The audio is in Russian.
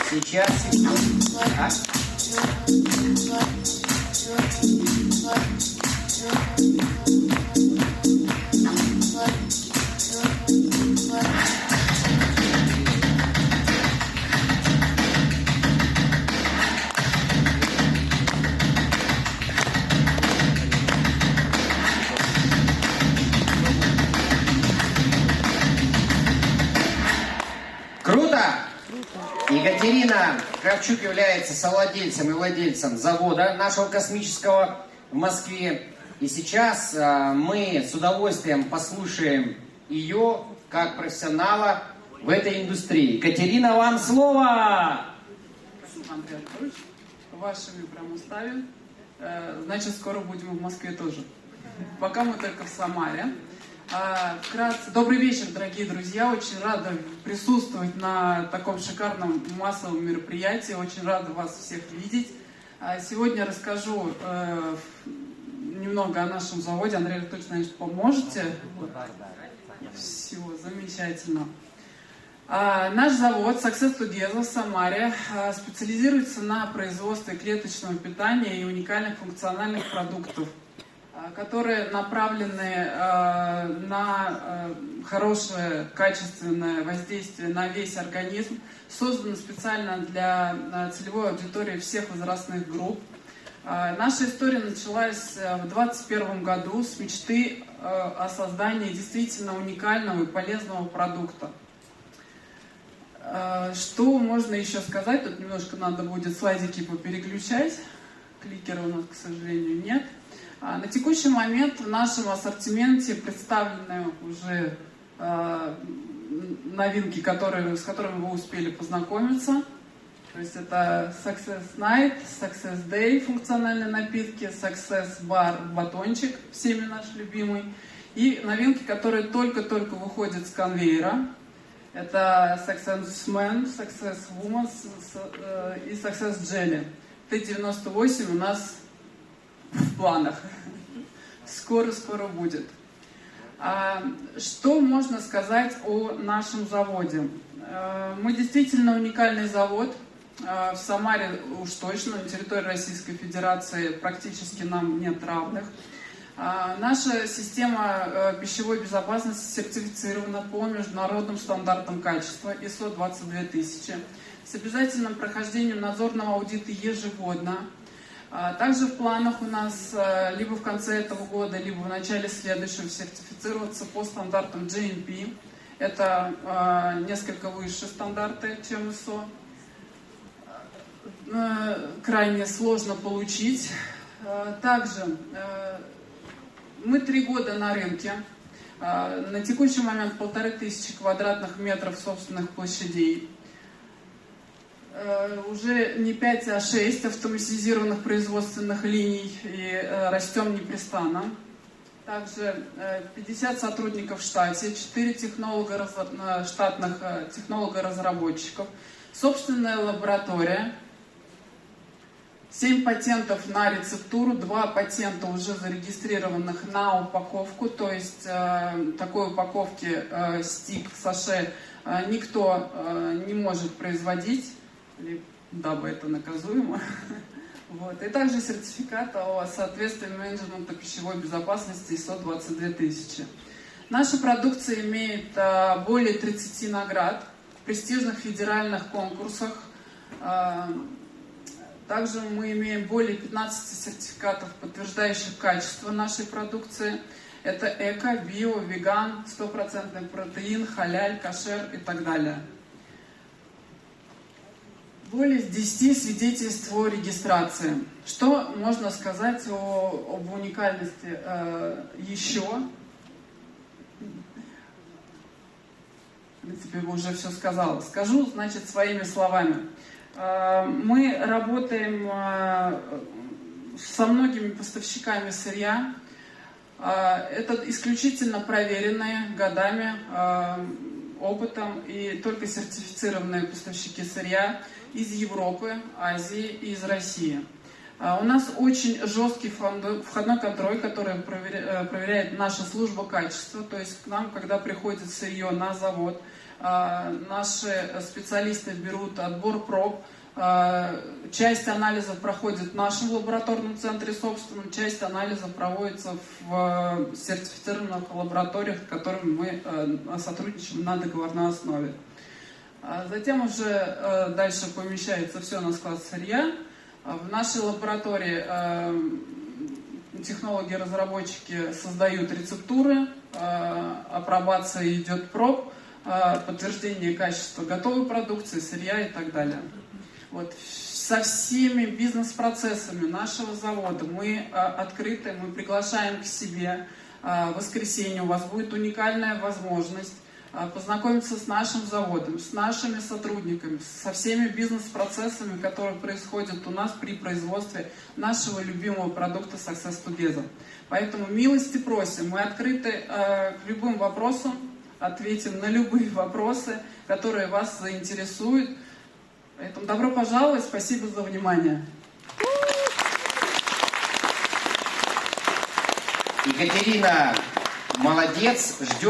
Сейчас. Так. Круто! Екатерина Кравчук является совладельцем и владельцем завода нашего космического в Москве. И сейчас мы с удовольствием послушаем ее как профессионала в этой индустрии. Екатерина, вам слово! Спасибо, Андрей Анатольевич. Вашими прям устами. Значит, скоро будем в Москве тоже. Пока мы только в Самаре. Вкратце. Добрый вечер, дорогие друзья. Очень рада присутствовать на таком шикарном массовом мероприятии. Очень рада вас всех видеть. Сегодня расскажу немного о нашем заводе. Андрей Анатольевич, наверное, поможете? Все, замечательно. Наш завод Success Together в Самаре специализируется на производстве клеточного питания и уникальных функциональных продуктов, которые направлены на хорошее, качественное воздействие на весь организм, созданы специально для целевой аудитории всех возрастных групп. Наша история началась в 2021 году с мечты о создании действительно уникального и полезного продукта. Что можно еще сказать? Тут немножко надо будет слайдики попереключать. Кликера у нас, к сожалению, нет. На текущий момент в нашем ассортименте представлены уже новинки, с которыми вы успели познакомиться. То есть это Success Night, Success Day функциональные напитки, Success Bar батончик, всеми наш любимый. И новинки, которые только-только выходят с конвейера. Это Success Man, Success Woman и Success Jelly. Т-98 у нас в планах. Скоро будет. Что можно сказать о нашем заводе? Мы действительно уникальный завод. В Самаре уж точно, на территории Российской Федерации практически нам нет равных. Наша система пищевой безопасности сертифицирована по международным стандартам качества ISO 22000 с обязательным прохождением надзорного аудита ежегодно. Также в планах у нас либо в конце этого года, либо в начале следующего сертифицироваться по стандартам GMP. Это несколько выше стандарты, чем ISO. Крайне сложно получить. Также мы 3 года на рынке. На текущий момент 1500 квадратных метров собственных площадей. Уже не 5, а 6 автоматизированных производственных линий и растем непрестанно. Также 50 сотрудников в штате, 4 штатных технолога-разработчиков, собственная лаборатория, 7 патентов на рецептуру, 2 патента уже зарегистрированных на упаковку, то есть такой упаковки стик, саше никто не может производить, дабы это наказуемо. Вот. И также сертификат о соответствии менеджмента пищевой безопасности ISO 22000. Наша продукция имеет более 30 наград в престижных федеральных конкурсах. Также мы имеем более 15 сертификатов, подтверждающих качество нашей продукции. Это эко, био, веган, 100% протеин, халяль, кошер и так далее. Более 10 свидетельств о регистрации. Что можно сказать об уникальности еще? В принципе, я уже все сказала. Скажу, значит, своими словами. Мы работаем со многими поставщиками сырья. Это исключительно проверенные годами, опытом и только сертифицированные поставщики сырья из Европы, Азии и из России. У нас очень жесткий входной контроль, который проверяет наша служба качества. То есть к нам, когда приходит сырье на завод, Наши специалисты берут отбор проб. Часть анализов проходит в нашем лабораторном центре собственном, часть анализов проводится в сертифицированных лабораториях, с которыми мы сотрудничаем на договорной основе. Затем уже дальше помещается все на склад сырья. В нашей лаборатории технологи-разработчики создают рецептуры, апробация идет проб, подтверждение качества готовой продукции, сырья и так далее. Вот. Со всеми бизнес-процессами нашего завода мы открыты, мы приглашаем к себе. В воскресенье у вас будет уникальная возможность познакомиться с нашим заводом, с нашими сотрудниками, со всеми бизнес-процессами, которые происходят у нас при производстве нашего любимого продукта Success Together. Поэтому милости просим, мы открыты к любым вопросам, ответим на любые вопросы, которые вас заинтересуют. Поэтому добро пожаловать, спасибо за внимание. Екатерина молодец, ждет.